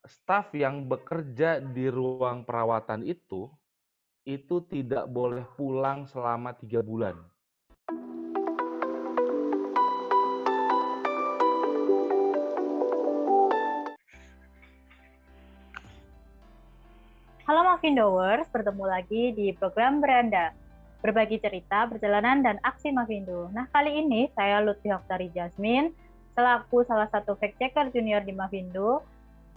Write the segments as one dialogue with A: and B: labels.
A: staf yang bekerja di ruang perawatan itu tidak boleh pulang selama 3 bulan.
B: Halo Mavindowers, bertemu lagi di program Beranda. Berbagi cerita, perjalanan, dan aksi Mavindo. Nah, kali ini saya Lutfi Hoktari Jasmine, selaku salah satu fact-checker junior di Mavindo,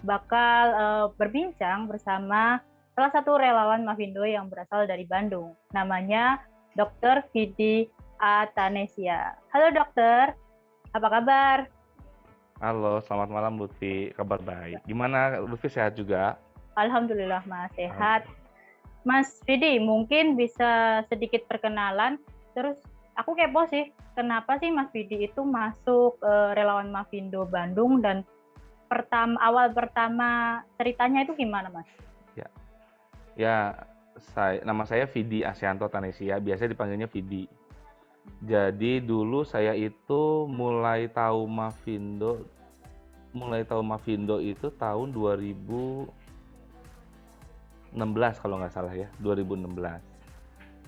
B: bakal berbincang bersama salah satu relawan Mavindo yang berasal dari Bandung. Namanya Dr. Vidi Atanesia. Halo dokter, apa kabar?
A: Halo, selamat malam Lutfi, kabar baik. Gimana Lutfi, sehat juga?
B: Alhamdulillah Mas, sehat. Mas Vidi, mungkin bisa sedikit perkenalan, terus aku kepo sih, kenapa sih Mas Vidi itu masuk relawan Mavindo Bandung, dan awal pertama ceritanya itu gimana Mas?
A: Ya, nama saya Vidi Asyanto Tanesia, biasa dipanggilnya Vidi. Jadi dulu saya itu mulai tahu Mavindo itu tahun 2016 kalau nggak salah ya, 2016. Nah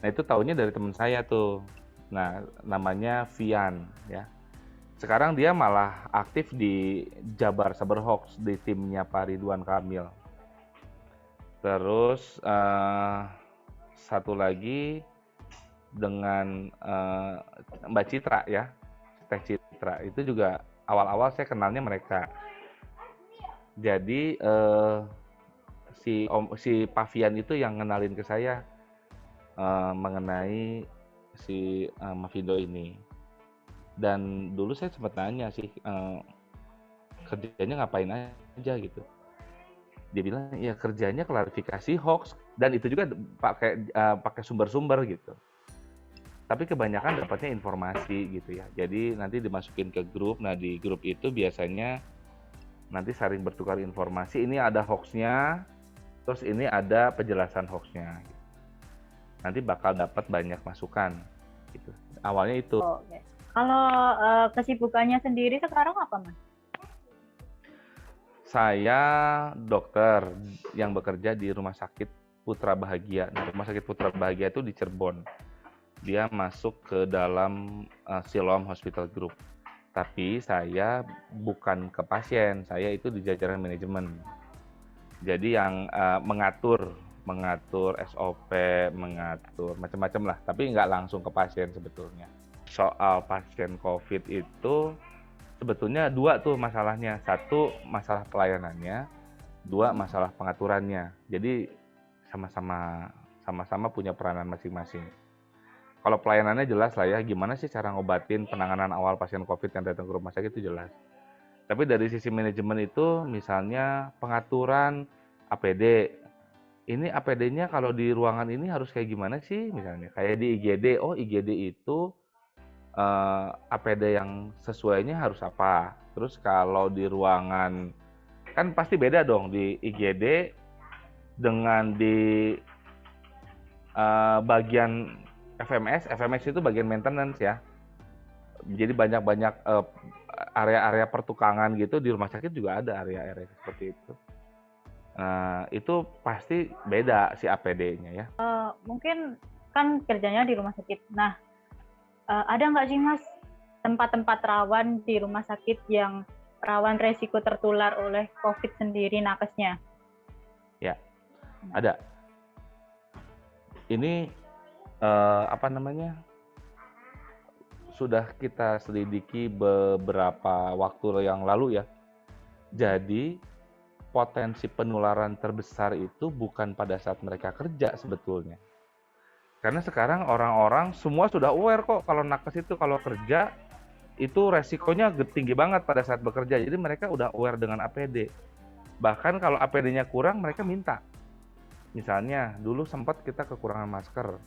A: itu tahunnya dari teman saya tuh. Nah namanya Vian ya. Sekarang dia malah aktif di Jabar Saberhoax di timnya Pak Ridwan Kamil. Terus satu lagi dengan Mbak Citra ya, Teh Citra itu juga awal-awal saya kenalnya mereka. Jadi si Pavian itu yang ngenalin ke saya mengenai si Mavindo ini. Dan dulu saya sempat nanya sih kerjanya ngapain aja gitu. Dia bilang ya kerjanya klarifikasi hoax dan itu juga pakai sumber-sumber gitu. Tapi kebanyakan dapatnya informasi gitu ya. Jadi nanti dimasukin ke grup. Nah di grup itu biasanya nanti saling bertukar informasi. Ini ada hoaxnya, terus ini ada penjelasan hoaxnya. Nanti bakal dapat banyak masukan gitu. Awalnya itu.
B: Oke. Kalau kesibukannya sendiri sekarang apa Mas?
A: Saya dokter yang bekerja di Rumah Sakit Putra Bahagia. Nah, Rumah Sakit Putra Bahagia itu di Cirebon. Dia masuk ke dalam Siloam Hospital Group. Tapi saya bukan ke pasien, saya itu di jajaran manajemen. Jadi yang mengatur SOP, mengatur macam-macam lah. Tapi nggak langsung ke pasien sebetulnya. Soal pasien COVID itu sebetulnya dua tuh masalahnya. Satu masalah pelayanannya, dua masalah pengaturannya. Jadi sama-sama punya peranan masing-masing. Kalau pelayanannya jelas lah ya, gimana sih cara ngobatin penanganan awal pasien COVID yang datang ke rumah sakit itu jelas. Tapi dari sisi manajemen itu misalnya pengaturan APD. Ini APD-nya kalau di ruangan ini harus kayak gimana sih misalnya? Kayak di IGD, oh IGD itu APD yang sesuainya harus apa. Terus kalau di ruangan, kan pasti beda dong di IGD dengan di bagian FMS itu bagian maintenance ya. Jadi banyak-banyak area-area pertukangan gitu di rumah sakit juga ada area-area seperti itu. Itu pasti beda si APD-nya ya.
B: Mungkin kan kerjanya di rumah sakit. Nah, ada nggak sih Mas tempat-tempat rawan di rumah sakit yang rawan resiko tertular oleh COVID sendiri nakesnya?
A: Ya, ada. Ini apa namanya? Sudah kita selidiki beberapa waktu yang lalu ya. Jadi potensi penularan terbesar itu bukan pada saat mereka kerja sebetulnya. Karena sekarang orang-orang semua sudah aware kok kalau nakes itu kalau kerja itu resikonya tinggi banget pada saat bekerja. Jadi mereka udah aware dengan APD. Bahkan kalau APD-nya kurang mereka minta. Misalnya dulu sempat kita kekurangan masker.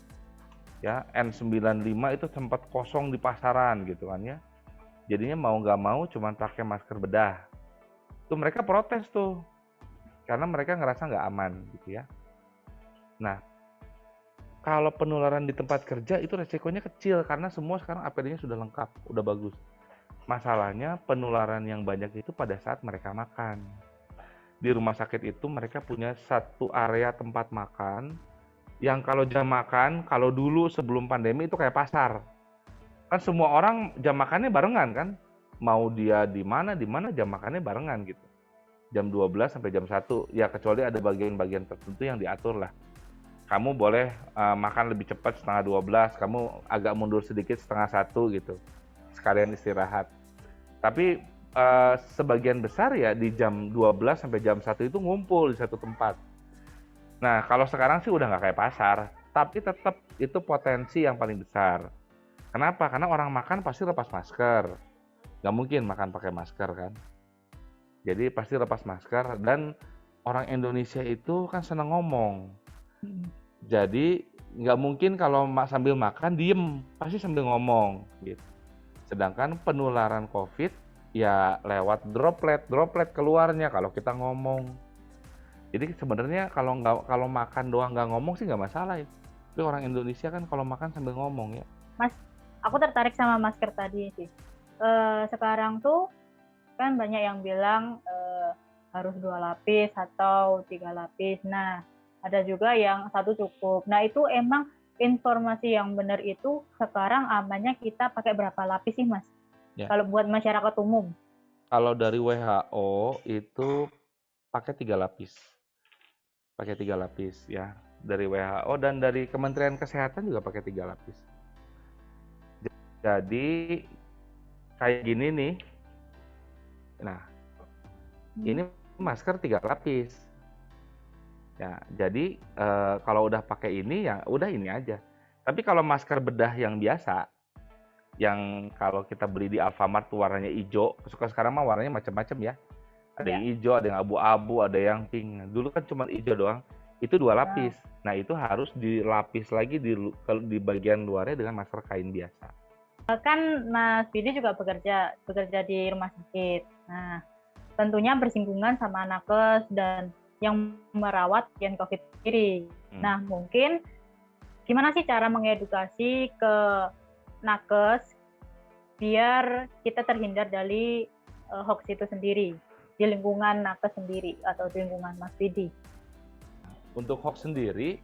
A: Ya, N95 itu sempat kosong di pasaran gitu kan ya. Jadinya mau nggak mau cuma pakai masker bedah. Tuh mereka protes tuh. Karena mereka ngerasa nggak aman gitu ya. Nah, kalau penularan di tempat kerja itu resikonya kecil karena semua sekarang APD-nya sudah lengkap, udah bagus. Masalahnya penularan yang banyak itu pada saat mereka makan. di rumah sakit itu mereka punya satu area tempat makan yang kalau jam makan, kalau dulu sebelum pandemi itu kayak pasar. Kan semua orang jam makannya barengan kan. Mau dia di mana jam makannya barengan gitu. Jam 12 sampai jam 1. Ya kecuali ada bagian-bagian tertentu yang diatur lah. Kamu boleh makan lebih cepat setengah 12, kamu agak mundur sedikit setengah 1 gitu. Sekalian istirahat. Tapi sebagian besar ya di jam 12 sampai jam 1 itu ngumpul di satu tempat. Nah, kalau sekarang sih udah nggak kayak pasar, tapi tetap itu potensi yang paling besar. Kenapa? Karena orang makan pasti lepas masker. Nggak mungkin makan pakai masker kan. Jadi pasti lepas masker dan orang Indonesia itu kan senang ngomong. Jadi nggak mungkin kalau sambil makan diem, pasti sambil ngomong gitu. Sedangkan penularan COVID ya lewat droplet keluarnya kalau kita ngomong. Jadi sebenarnya kalau makan doang nggak ngomong sih nggak masalah ya. Tapi orang Indonesia kan kalau makan sambil ngomong ya.
B: Mas, aku tertarik sama masker tadi sih. Sekarang tuh kan banyak yang bilang harus 2 lapis atau 3 lapis. Nah, ada juga yang 1 cukup. Nah, itu emang informasi yang benar itu sekarang amannya kita pakai berapa lapis sih, Mas?
A: Ya.
B: Kalau buat masyarakat umum.
A: Kalau dari WHO itu pakai 3 lapis. Pakai 3 lapis ya. Dari WHO dan dari Kementerian Kesehatan juga pakai 3 lapis. Jadi kayak gini nih. Nah, ini masker 3 lapis. Ya, jadi kalau udah pakai ini ya udah ini aja. Tapi kalau masker bedah yang biasa, yang kalau kita beli di Alfamart tuh warnanya hijau, sekarang mah warnanya macam-macam ya. Ada yang hijau, ada yang abu-abu, ada yang pink. Dulu kan cuma hijau doang. Itu 2 lapis. Nah, itu harus dilapis lagi di bagian luarnya dengan masker kain biasa.
B: Kan Mas Bidi juga bekerja di rumah sakit. Nah, tentunya bersinggungan sama nakes dan yang merawat pasien COVID sendiri. Nah, mungkin gimana sih cara mengedukasi ke nakes biar kita terhindar dari hoax itu sendiri di lingkungan nakes sendiri atau di lingkungan Mas Bidi?
A: Untuk hoax sendiri,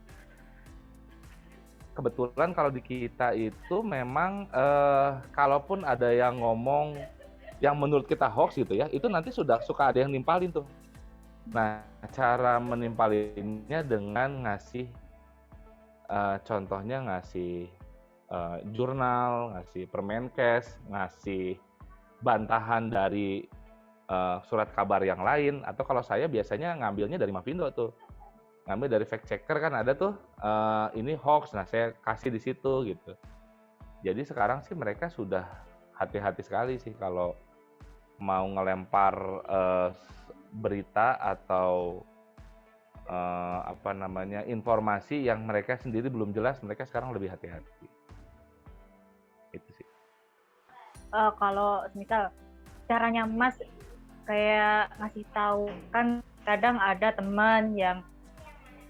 A: kebetulan kalau di kita itu memang kalaupun ada yang ngomong yang menurut kita hoax gitu ya, itu nanti suka ada yang nimpalin tuh. Nah, cara menimpalinnya dengan ngasih contohnya ngasih jurnal, ngasih Permenkes, ngasih bantahan dari surat kabar yang lain, atau kalau saya biasanya ngambilnya dari Mavindo tuh. Ngambil dari fact checker kan ada tuh ini hoax, nah saya kasih di situ gitu. Jadi sekarang sih mereka sudah hati-hati sekali sih kalau mau ngelempar berita atau informasi yang mereka sendiri belum jelas, mereka sekarang lebih hati-hati. Itu sih.
B: Kalau misal caranya Mas kayak ngasih tahu, kan kadang ada teman yang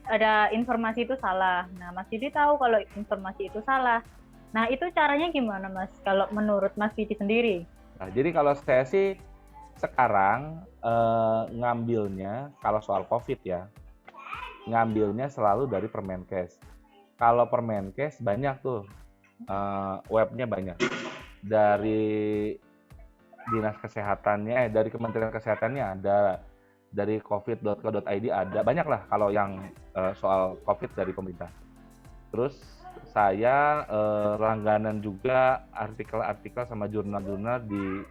B: ada informasi itu salah. Nah, Mas Didi tahu kalau informasi itu salah. Nah, itu caranya gimana, Mas? Kalau menurut Mas Didi sendiri?
A: Nah, jadi kalau saya sih sekarang ngambilnya, kalau soal COVID ya, ngambilnya selalu dari Permenkes. Kalau Permenkes banyak tuh, webnya banyak. Dari Dinas Kesehatannya, dari Kementerian Kesehatannya ada, dari covid.co.id ada, banyak lah kalau yang soal COVID dari pemerintah. Terus saya langganan juga artikel-artikel sama jurnal-jurnal di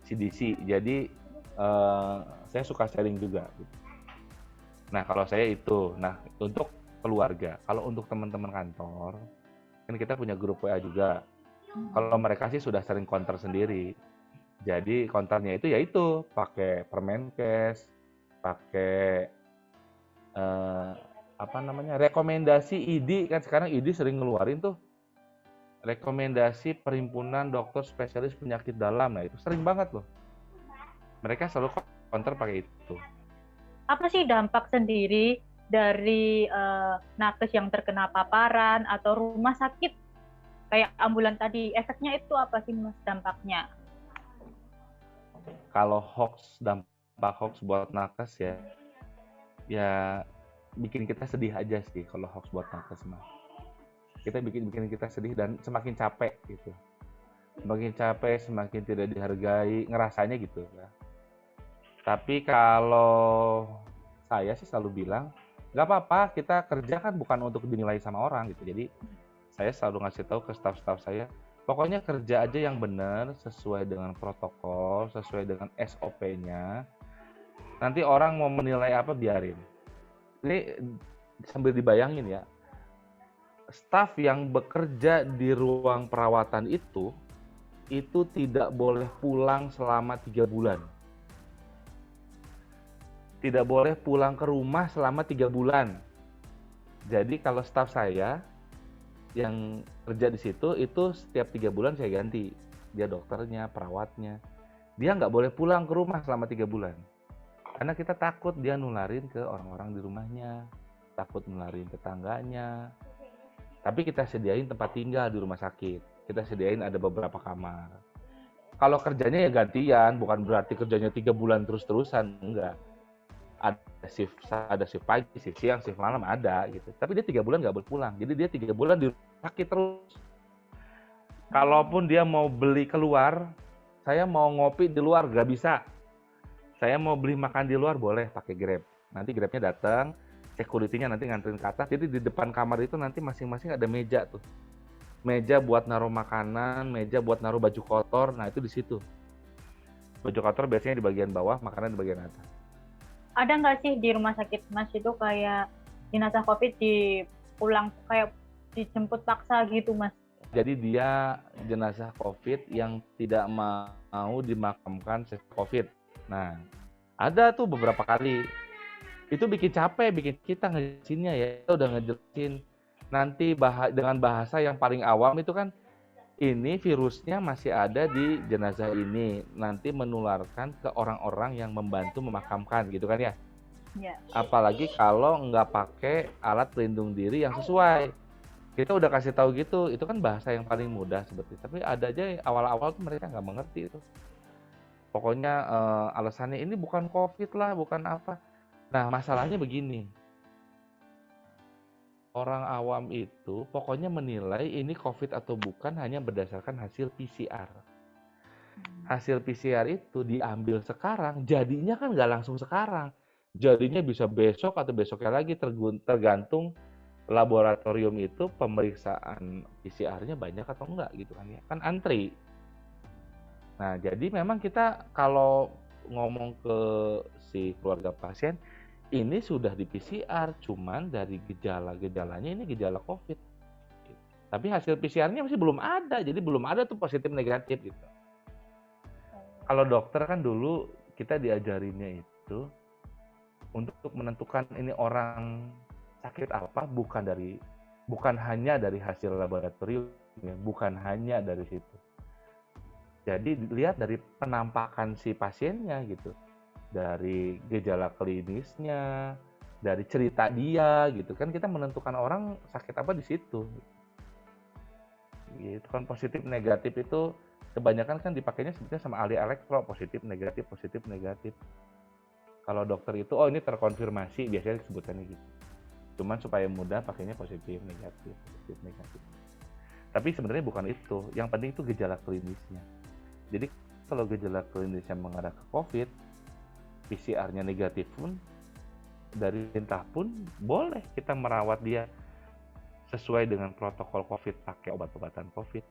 A: CDC, jadi saya suka sharing juga. Nah, kalau saya itu, nah untuk keluarga, kalau untuk teman-teman kantor, kan kita punya grup WA juga. Kalau mereka sih sudah sering counter sendiri. Jadi counternya itu yaitu pakai Permenkes, pakai rekomendasi ID, kan sekarang ID sering ngeluarin tuh rekomendasi Perhimpunan Dokter Spesialis Penyakit Dalam. Nah, itu sering banget loh. Mereka selalu counter pakai itu.
B: Apa sih dampak sendiri dari nakes yang terkena paparan atau rumah sakit kayak ambulan tadi, efeknya itu apa sih Mas dampaknya?
A: Kalau dampak hoax buat nakes ya, ya bikin kita sedih aja sih kalau hoax buat nakes mah. Kita bikin kita sedih dan semakin capek gitu. Semakin capek, semakin tidak dihargai, ngerasanya gitu ya. Tapi kalau saya sih selalu bilang, nggak apa-apa, kita kerja kan bukan untuk dinilai sama orang gitu. Jadi saya selalu ngasih tahu ke staff-staff saya, pokoknya kerja aja yang benar, sesuai dengan protokol, sesuai dengan SOP-nya. Nanti orang mau menilai apa biarin. Ini sambil dibayangin ya, staf yang bekerja di ruang perawatan itu tidak boleh pulang selama 3 bulan. Tidak boleh pulang ke rumah selama 3 bulan. Jadi kalau staf saya yang kerja di situ itu setiap 3 bulan saya ganti. Dia dokternya, perawatnya. Dia nggak boleh pulang ke rumah selama 3 bulan. Karena kita takut dia nularin ke orang-orang di rumahnya. Takut nularin tetangganya. Tapi kita sediain tempat tinggal di rumah sakit. Kita sediain ada beberapa kamar. Kalau kerjanya ya gantian, bukan berarti kerjanya 3 bulan terus-terusan, enggak. Ada shift pagi, shift siang, shift malam ada gitu. Tapi dia 3 bulan nggak boleh pulang. Jadi dia 3 bulan di rumah sakit terus. Kalaupun dia mau beli keluar, saya mau ngopi di luar nggak bisa. Saya mau beli makan di luar boleh pakai Grab. Nanti Grabnya datang, security-nya nanti nganterin ke atas. Jadi di depan kamar itu nanti masing-masing ada meja tuh. Meja buat naruh makanan, meja buat naruh baju kotor. Nah itu di situ. Baju kotor biasanya di bagian bawah, makanan di bagian atas.
B: Ada nggak sih di rumah sakit Mas itu kayak jenazah COVID dipulang kayak dijemput paksa gitu Mas?
A: Jadi dia jenazah COVID yang tidak mau dimakamkan setelah COVID. Nah, ada tuh beberapa kali. Itu bikin capek, bikin kita ngejelasinnya ya. Kita udah ngejelasin. Nanti dengan bahasa yang paling awam itu kan, ini virusnya masih ada di jenazah ini. Nanti menularkan ke orang-orang yang membantu memakamkan gitu kan ya.
B: Ya.
A: Apalagi kalau nggak pakai alat pelindung diri yang sesuai. Kita udah kasih tahu gitu, itu kan bahasa yang paling mudah sebetulnya. Tapi ada aja awal-awal tuh mereka nggak mengerti itu. Pokoknya alasannya ini bukan COVID lah, bukan apa. Nah masalahnya begini, orang awam itu pokoknya menilai ini COVID atau bukan hanya berdasarkan hasil PCR. Hasil PCR itu diambil sekarang, jadinya kan nggak langsung sekarang. Jadinya bisa besok atau besoknya lagi, tergantung laboratorium itu pemeriksaan PCR-nya banyak atau enggak gitu kan ya. Kan antri. Nah, jadi memang kita kalau ngomong ke si keluarga pasien, ini sudah di PCR, cuman dari gejala-gejalanya ini gejala COVID. Tapi hasil PCR-nya masih belum ada, jadi belum ada tuh positif negatif gitu. Kalau dokter kan dulu kita diajarinnya itu untuk menentukan ini orang sakit apa bukan hanya dari hasil laboratorium ya, bukan hanya dari situ. Jadi dilihat dari penampakan si pasiennya gitu, dari gejala klinisnya, dari cerita dia gitu kan kita menentukan orang sakit apa di situ. Gitu kan positif negatif itu kebanyakan kan dipakainya sebetulnya sama ahli elektro positif negatif. Kalau dokter itu ini terkonfirmasi biasanya disebutannya gitu. Cuman supaya mudah pakainya positif negatif. Tapi sebenarnya bukan itu. Yang penting itu gejala klinisnya. Jadi kalau gejala klinisnya mengarah ke COVID, PCR-nya negatif pun, dari perintah pun boleh kita merawat dia sesuai dengan protokol COVID, pakai obat-obatan COVID.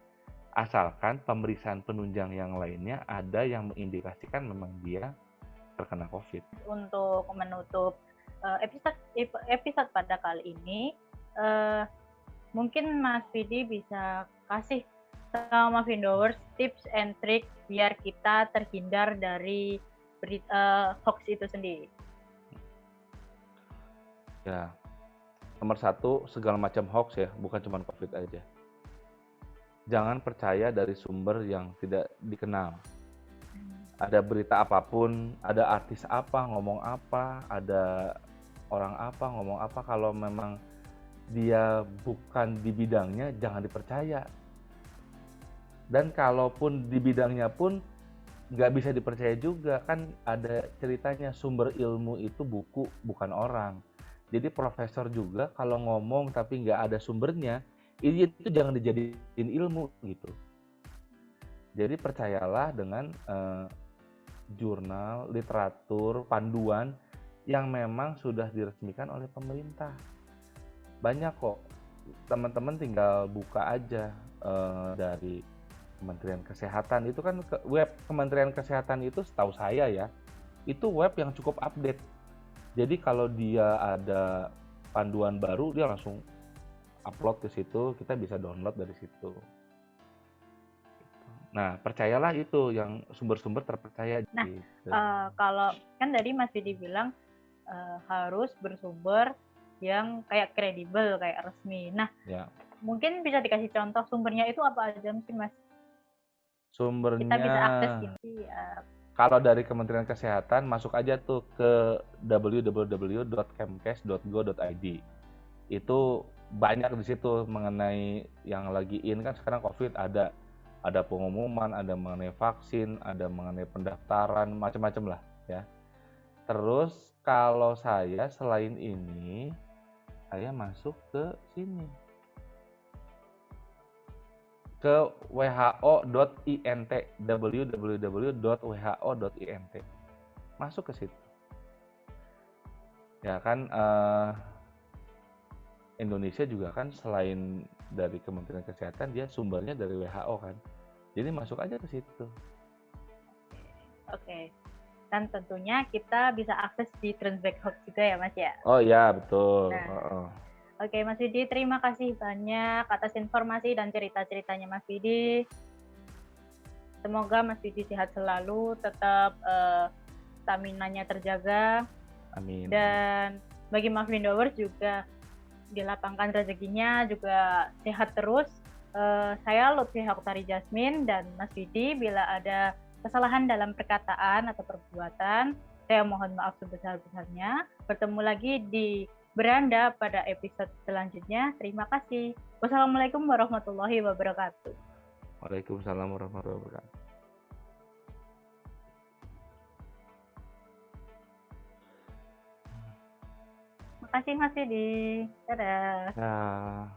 A: Asalkan pemeriksaan penunjang yang lainnya ada yang mengindikasikan memang dia terkena COVID.
B: Untuk menutup episode pada kali ini, mungkin Mas Vidi bisa kasih sama Vindowers tips and trick biar kita terhindar dari hoax itu sendiri.
A: Ya, nomor 1 segala macam hoax ya, bukan cuma COVID aja. Jangan percaya dari sumber yang tidak dikenal. Ada berita apapun, ada artis apa ngomong apa, ada orang apa ngomong apa, kalau memang dia bukan di bidangnya jangan dipercaya. Dan kalaupun di bidangnya pun nggak bisa dipercaya juga, kan ada ceritanya sumber ilmu itu buku, bukan orang. Jadi profesor juga kalau ngomong tapi nggak ada sumbernya, itu jangan dijadiin ilmu gitu. Jadi percayalah dengan jurnal, literatur, panduan yang memang sudah diresmikan oleh pemerintah. Banyak kok, teman-teman tinggal buka aja dari Kementerian Kesehatan. Itu kan web Kementerian Kesehatan itu setahu saya ya, itu web yang cukup update. Jadi kalau dia ada panduan baru, dia langsung upload ke situ, kita bisa download dari situ. Nah, percayalah itu yang sumber-sumber terpercaya.
B: Nah,
A: gitu.
B: kalau kan tadi Mas Didi bilang harus bersumber yang kayak kredibel, kayak resmi. Nah,
A: Ya.
B: mungkin bisa dikasih contoh sumbernya itu apa aja mungkin Mas?
A: Sumbernya
B: Kita bisa akses gini.
A: Kalau dari Kementerian Kesehatan, masuk aja tuh ke www.kemkes.go.id. Itu banyak di situ mengenai yang lagi in kan sekarang COVID, ada pengumuman, ada mengenai vaksin, ada mengenai pendaftaran, macam-macam lah ya. Terus kalau saya selain ini, saya masuk ke sini, ke who.int, www.who.int. Masuk ke situ. Ya kan Indonesia juga kan selain dari Kementerian Kesehatan, dia sumbernya dari WHO kan. Jadi masuk aja ke situ.
B: Oke. Dan tentunya kita bisa akses di Transback Hub juga ya Mas ya?
A: Oh iya, betul.
B: Nah, Oke, Mas Widi, terima kasih banyak atas informasi dan cerita-ceritanya Mas Widi. Semoga Mas Widi sehat selalu, tetap stamina-nya terjaga.
A: Amin.
B: Dan bagi Mas Windowers juga dilapangkan rezekinya, juga sehat terus. Saya Lutfi Hoktari Jasmine dan Mas Widi, bila ada kesalahan dalam perkataan atau perbuatan, saya mohon maaf sebesar-besarnya. Bertemu lagi di Beranda pada episode selanjutnya. Terima kasih. Wassalamualaikum warahmatullahi wabarakatuh.
A: Waalaikumsalam warahmatullahi wabarakatuh.
B: Terima kasih Mas Widi. Dadah.
A: Ya.